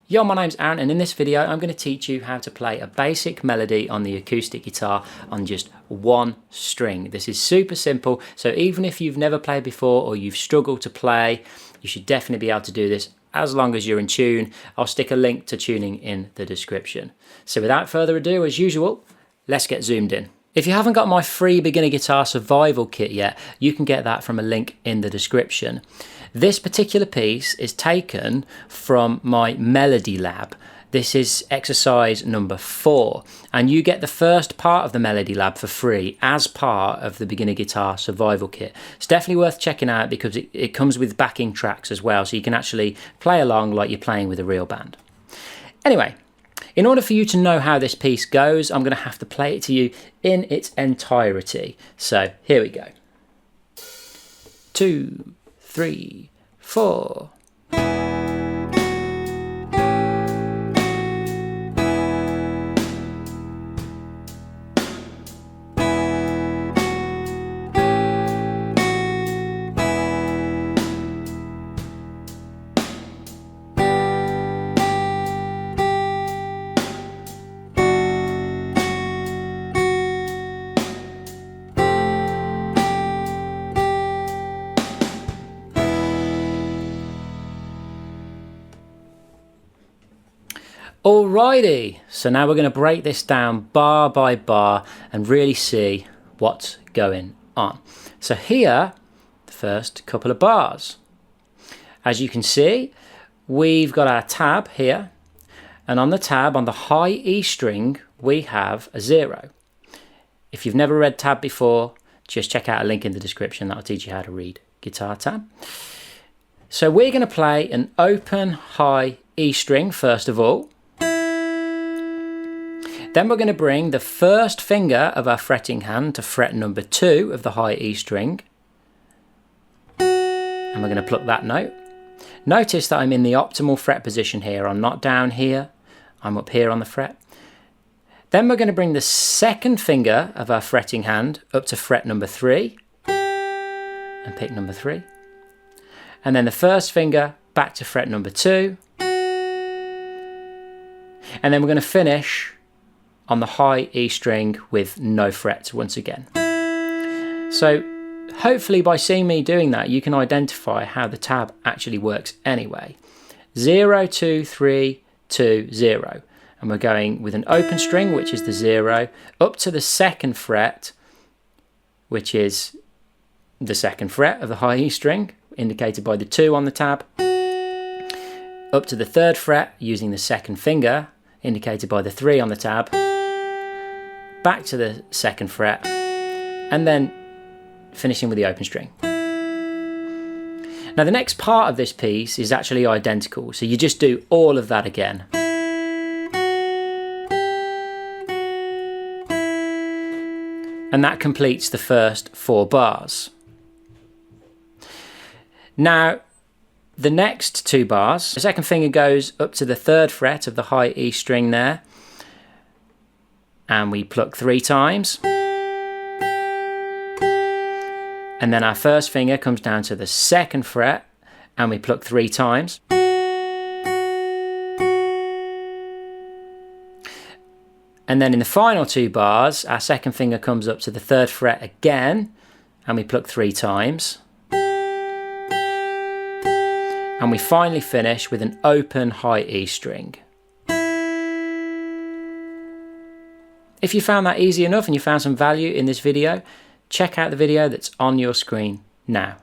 Yo, my name's Aaron, and in this video I'm going to teach you how to play a basic melody on the acoustic guitar on just one string. This is super simple, so even if you've never played before or you've struggled to play, you should definitely be able to do this as long as you're in tune. I'll stick a link to tuning in the description. So without further ado, as usual, let's get zoomed in. If you haven't got my free beginner guitar survival kit yet, you can get that from a link in the description. This particular piece is taken from my Melody Lab. This is exercise number 4, and you get the first part of the Melody Lab for free as part of the beginner guitar survival kit. It's definitely worth checking out because it comes with backing tracks as well, so you can actually play along like you're playing with a real band. Anyway, in order for you to know how this piece goes, I'm going to have to play it to you in its entirety. So here we go. 2, 3, 4. Alrighty, so now we're going to break this down bar by bar and really see what's going on. So here, the first couple of bars. As you can see, we've got our tab here, and on the tab, on the high E string, we have a 0. If you've never read tab before, just check out a link in the description that'll teach you how to read guitar tab. So we're going to play an open high E string first of all. Then we're going to bring the first finger of our fretting hand to fret number 2 of the high E string. And we're going to pluck that note. Notice that I'm in the optimal fret position here. I'm not down here, I'm up here on the fret. Then we're going to bring the second finger of our fretting hand up to fret number 3 and pick number 3. And then the first finger back to fret number 2. And then we're going to finish on the high E string with no frets once again. So hopefully by seeing me doing that, you can identify how the tab actually works anyway. 0, 2, 3, 2, 0. And we're going with an open string, which is the 0, up to the second fret, which is the second fret of the high E string, indicated by the 2 on the tab, up to the third fret using the second finger, indicated by the 3 on the tab, back to the second fret, and then finishing with the open string. Now the next part of this piece is actually identical, so you just do all of that again. And that completes the first 4 bars. Now the next 2 bars, the second finger goes up to the third fret of the high E string there, and we pluck 3 times. And then our first finger comes down to the second fret and we pluck 3 times. And then in the final 2 bars, our second finger comes up to the third fret again and we pluck 3 times. And we finally finish with an open high E string. If you found that easy enough and you found some value in this video, check out the video that's on your screen now.